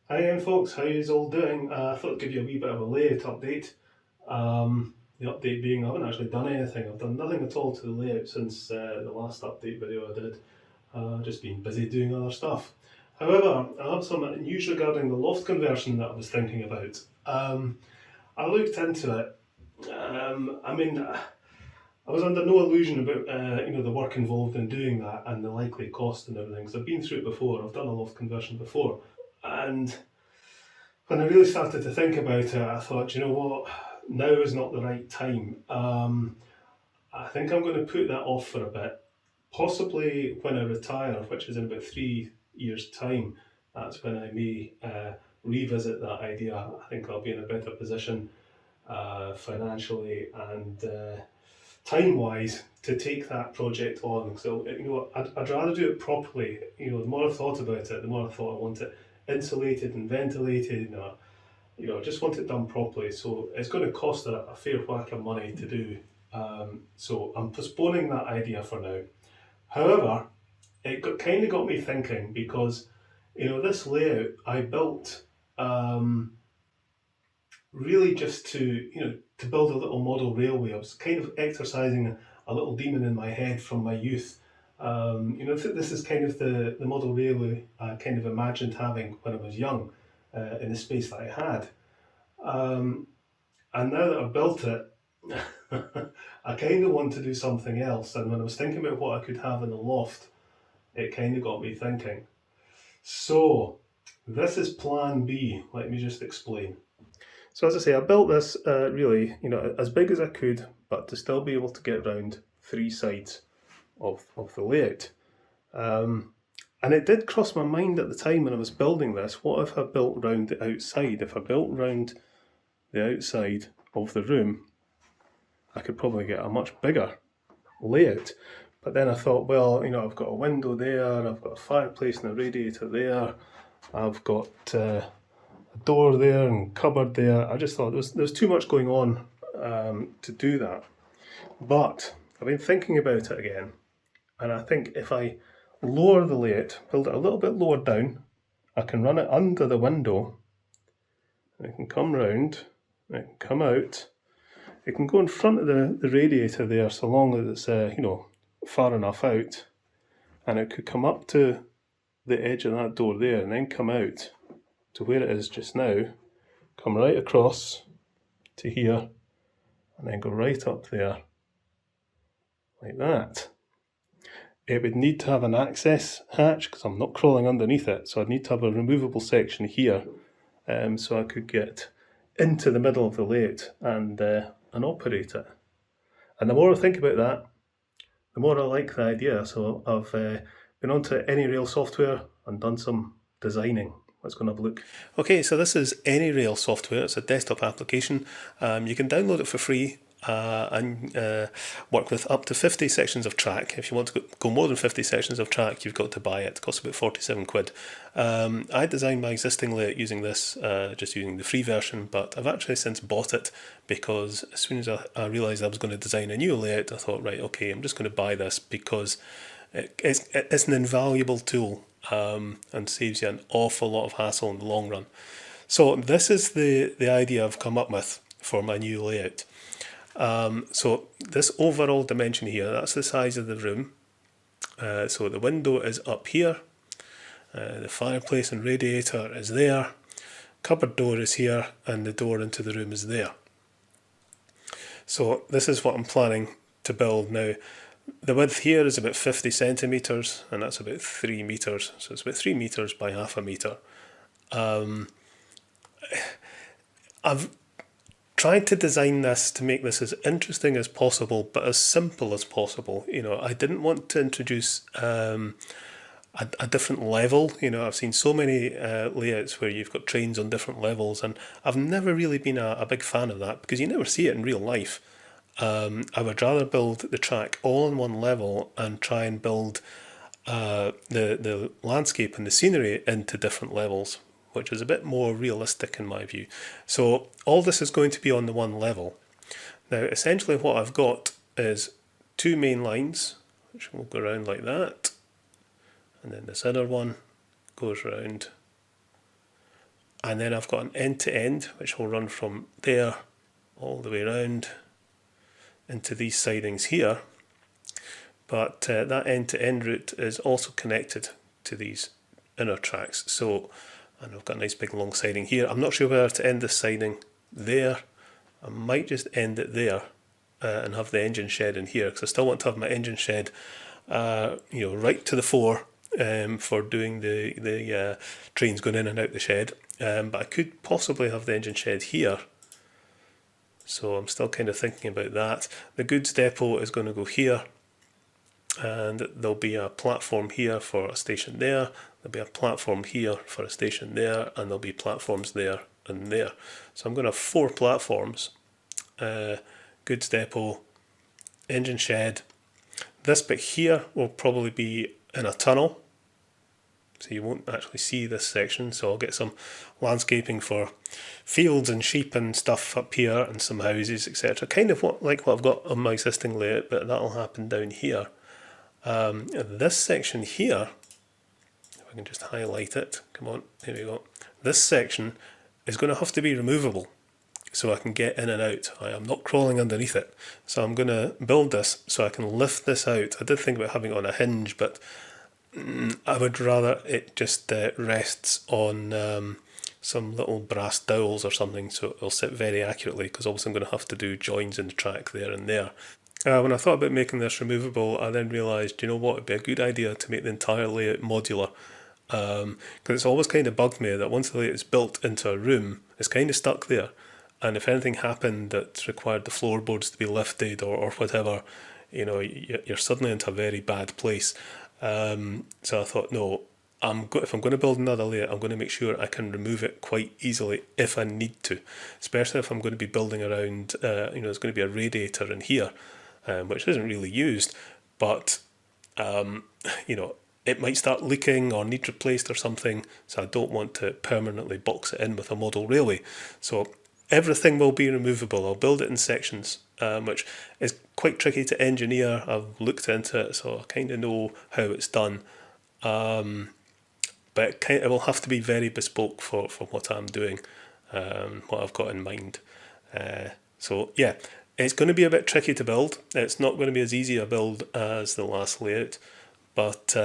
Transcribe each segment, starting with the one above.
Hi again folks, how you all doing? I thought I'd give you a wee bit of a layout update. The update being I haven't actually done anything. I've done nothing at all to the layout since the last update video I did. Just been busy doing other stuff. However, I have some news regarding the loft conversion that I was thinking about. I looked into it. I was under no illusion about the work involved in doing that and the likely cost and everything. So I've been through it before. I've done a loft conversion before, and when I really started to think about it, I thought, you know what, now is not the right time. I think I'm going to put that off for a bit. Possibly when I retire, which is in about 3 years' time, that's when I may revisit that idea. I think I'll be in a better position financially and time wise to take that project on. So, I'd rather do it properly. The more I thought about it, the more I thought I want it insulated and ventilated. I just want it done properly. So it's going to cost a fair whack of money to do. So I'm postponing that idea for now. However, kind of got me thinking because this layout I built really just to build a little model railway. I was kind of exercising a little demon in my head from my youth. This is kind of the model railway I kind of imagined having when I was young in the space that I had. Um, and now that I've built it, I kind of want to do something else. And when I was thinking about what I could have in the loft, it kind of got me thinking. So, this is plan B. Let me just explain. So, as I say, I built this really, as big as I could, but to still be able to get around three sides of the layout. And it did cross my mind at the time when I was building this, what if I built round the outside? If I built round the outside of the room, I could probably get a much bigger layout. But then I thought, well, I've got a window there, I've got a fireplace and a radiator there, I've got a door there and cupboard there. I just thought there's too much going on to do that. But I've been thinking about it again, and I think if I lower the layout, build it a little bit lower down, I can run it under the window, and it can come round, it can come out, it can go in front of the radiator there so long as it's far enough out, and it could come up to the edge of that door there and then come out to where it is just now, come right across to here, and then go right up there like that. It would need to have an access hatch because I'm not crawling underneath it, so I'd need to have a removable section here so I could get into the middle of the layout and operate it. And the more I think about that, the more I like the idea. So I've been onto AnyRail software and done some designing. Let's go and have a look. Okay, so this is AnyRail software. It's a desktop application. You can download it for free and work with up to 50 sections of track. If you want to go more than 50 sections of track, you've got to buy it. It costs about 47 quid. I designed my existing layout using this, just using the free version, but I've actually since bought it because as soon as I realised I was going to design a new layout, I thought, right, okay, I'm just going to buy this because it's an invaluable tool and saves you an awful lot of hassle in the long run. So this is the idea I've come up with for my new layout. So this overall dimension here, that's the size of the room. So the window is up here, the fireplace and radiator is there, cupboard door is here, and the door into the room is there. So this is what I'm planning to build now. The width here is about 50 centimetres, and that's about 3 metres. So it's about 3 metres by half a metre. I've tried to design this to make this as interesting as possible, but as simple as possible. I didn't want to introduce a different level. I've seen so many layouts where you've got trains on different levels, and I've never really been a big fan of that because you never see it in real life. I would rather build the track all on one level and try and build the landscape and the scenery into different levels, which is a bit more realistic in my view. So all this is going to be on the one level. Now essentially what I've got is two main lines, which will go around like that, and then this other one goes around and then I've got an end to end which will run from there all the way around into these sidings here, but that end to end route is also connected to these inner tracks. So, and I've got a nice big long siding here. I'm not sure whether to end this siding there. I might just end it there and have the engine shed in here, because I still want to have my engine shed right to the fore for doing the trains going in and out the shed. But I could possibly have the engine shed here. So I'm still kind of thinking about that. The goods depot is going to go here, and there'll be a platform here for a station there. There'll be a platform here for a station there, and there'll be platforms there and there. So I'm going to have 4 platforms. Goods depot, engine shed. This bit here will probably be in a tunnel, so you won't actually see this section. So I'll get some landscaping for fields and sheep and stuff up here, and some houses, etc. Kind of like what I've got on my existing layout, but that'll happen down here. This section here, if I can just highlight it, come on, there we go. This section is going to have to be removable so I can get in and out. I am not crawling underneath it. So I'm going to build this so I can lift this out. I did think about having it on a hinge, but I would rather it just rests on some little brass dowels or something, so it'll sit very accurately, because obviously I'm going to have to do joins in the track there and there. When I thought about making this removable, I then realised, you know what, it'd be a good idea to make the entire layout modular. Because it's always kind of bugged me that once the layout is built into a room, it's kind of stuck there. And if anything happened that required the floorboards to be lifted or whatever, you're suddenly into a very bad place. So I thought, no, if I'm going to build another layout, I'm going to make sure I can remove it quite easily if I need to. Especially if I'm going to be building around, there's going to be a radiator in here, which isn't really used, but it might start leaking or need replaced or something, so I don't want to permanently box it in with a model railway. So everything will be removable. I'll build it in sections, which is quite tricky to engineer. I've looked into it, so I kind of know how it's done. But it will have to be very bespoke for what I'm doing, what I've got in mind. So yeah, it's going to be a bit tricky to build. It's not going to be as easy a build as the last layout, but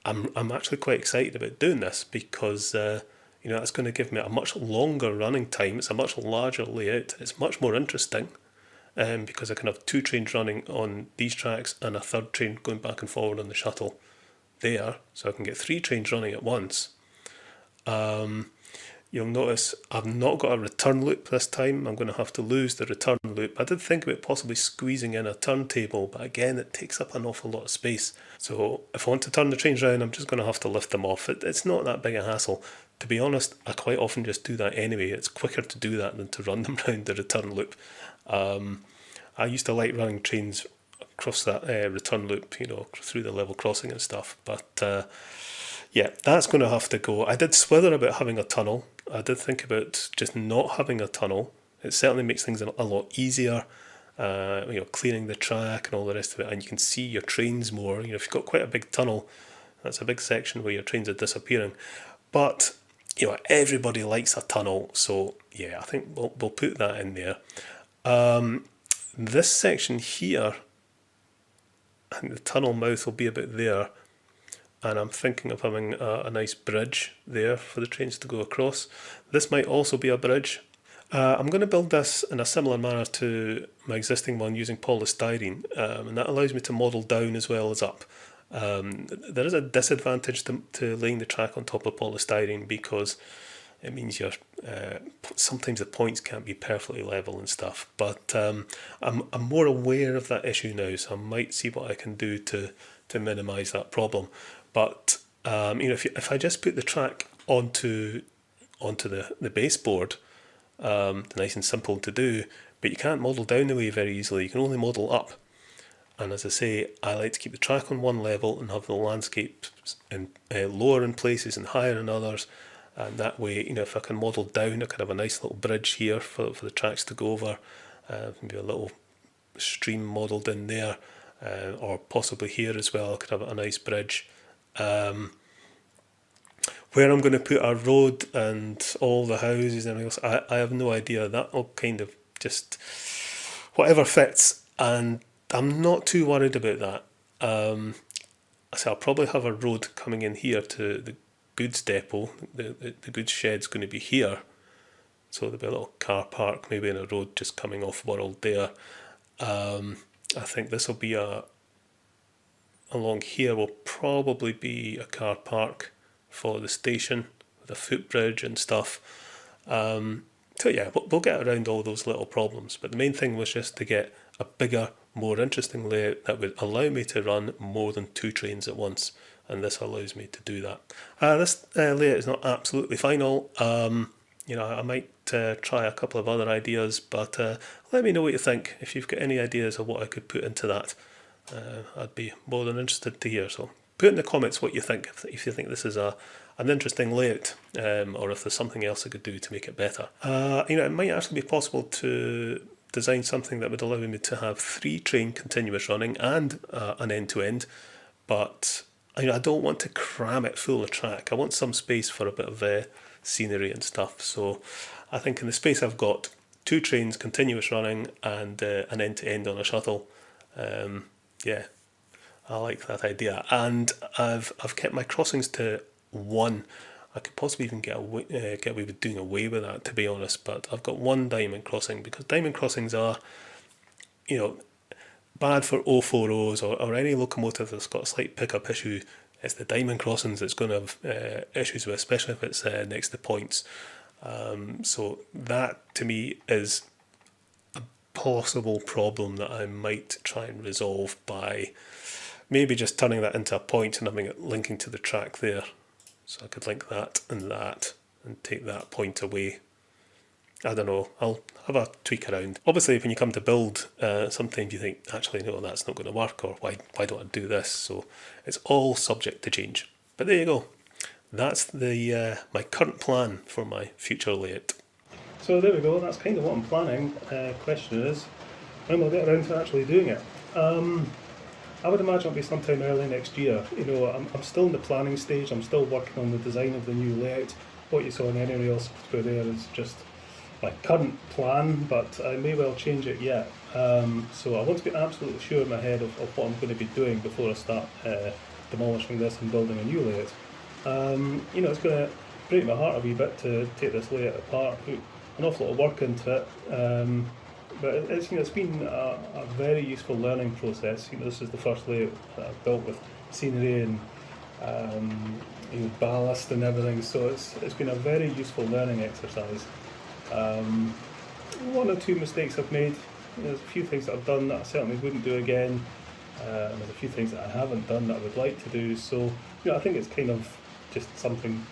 I'm actually quite excited about doing this, because that's going to give me a much longer running time. It's a much larger layout. It's much more interesting, because I can have 2 trains running on these tracks and a third train going back and forward on the shuttle there, so I can get 3 trains running at once. You'll notice I've not got a return loop this time. I'm going to have to lose the return loop. I did think about possibly squeezing in a turntable, but again, it takes up an awful lot of space. So if I want to turn the trains around, I'm just going to have to lift them off. It's not that big a hassle. To be honest, I quite often just do that anyway. It's quicker to do that than to run them around the return loop. I used to like running trains across that return loop, through the level crossing and stuff. But yeah, that's going to have to go. I did swither about having a tunnel. I did think about just not having a tunnel. It certainly makes things a lot easier, clearing the track and all the rest of it, and you can see your trains more. If you've got quite a big tunnel, that's a big section where your trains are disappearing. But everybody likes a tunnel, so yeah, I think we'll put that in there. This section here, I think the tunnel mouth will be about there, and I'm thinking of having a nice bridge there for the trains to go across. This might also be a bridge. I'm going to build this in a similar manner to my existing one using polystyrene, and that allows me to model down as well as up. There is a disadvantage to laying the track on top of polystyrene, because it means sometimes the points can't be perfectly level and stuff. But I'm more aware of that issue now, so I might see what I can do to minimise that problem. But if I just put the track onto the baseboard, nice and simple to do, but you can't model down the way very easily. You can only model up. And as I say, I like to keep the track on one level and have the landscape lower in places and higher in others. And that way, if I can model down, I can have a nice little bridge here for the tracks to go over. Maybe a little stream modelled in there, or possibly here as well. I could have a nice bridge. Where I'm going to put our road and all the houses and everything else, I have no idea. That'll kind of just whatever fits, and I'm not too worried about that. So I'll probably have a road coming in here to the goods depot. The goods shed's going to be here, so there'll be a little car park, maybe in a road just coming off World there. I think this will be along here will probably be a car park for the station with a footbridge and stuff. So yeah, we'll get around all those little problems. But the main thing was just to get a bigger, more interesting layout that would allow me to run more than 2 trains at once. And this allows me to do that. This layout is not absolutely final. I might try a couple of other ideas, but let me know what you think. If you've got any ideas of what I could put into that, I'd be more than interested to hear. So put in the comments what you think, if you think this is an interesting layout, or if there's something else I could do to make it better. It might actually be possible to design something that would allow me to have 3 train continuous running and an end-to-end, but I don't want to cram it full of track. I want some space for a bit of scenery and stuff. So I think in the space I've got 2 trains continuous running and an end-to-end on a shuttle. Yeah, I like that idea, and I've kept my crossings to 1. I could possibly even get away with doing away with that, to be honest. But I've got 1 diamond crossing because diamond crossings are, bad for 040s or any locomotive that's got a slight pickup issue. It's the diamond crossings that's going to have issues with, especially if it's next to points. So that to me is possible problem that I might try and resolve by maybe just turning that into a point and having it linking to the track there. So I could link that and take that point away. I don't know, I'll have a tweak around. Obviously when you come to build, sometimes you think, actually no, that's not going to work, or why don't I do this? So it's all subject to change. But there you go. That's my current plan for my future layout. So there we go, that's kind of what I'm planning. Question is, when will I get around to actually doing it? I would imagine it'll be sometime early next year. I'm still in the planning stage, I'm still working on the design of the new layout. What you saw in any real software there is just my current plan, but I may well change it yet. So I want to be absolutely sure in my head of what I'm going to be doing before I start demolishing this and building a new layout. It's going to break my heart a wee bit to take this layout apart, put an awful lot of work into it, but it's been a very useful learning process. This is the first layout that I've built with scenery and ballast and everything, so it's been a very useful learning exercise. 1 or 2 mistakes I've made. There's a few things that I've done that I certainly wouldn't do again, and there's a few things that I haven't done that I would like to do. So I think it's kind of just something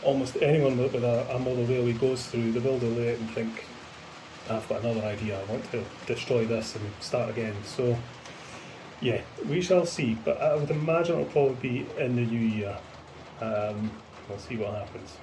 almost anyone with a model railway goes through. They build a layout and think, I've got another idea, I want to destroy this and start again. So yeah, we shall see, but I would imagine it'll probably be in the new year. We'll see what happens.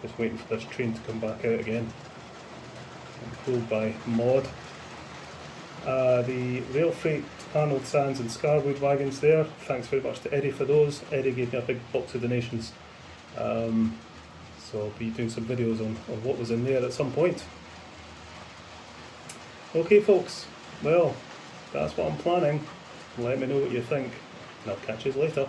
Just waiting for this train to come back out again. I'm pulled by Maud. The rail freight Arnold Sands and Scarwood wagons there. Thanks very much to Eddie for those. Eddie gave me a big box of donations. So I'll be doing some videos on what was in there at some point. Okay folks, well, that's what I'm planning. Let me know what you think, and I'll catch you later.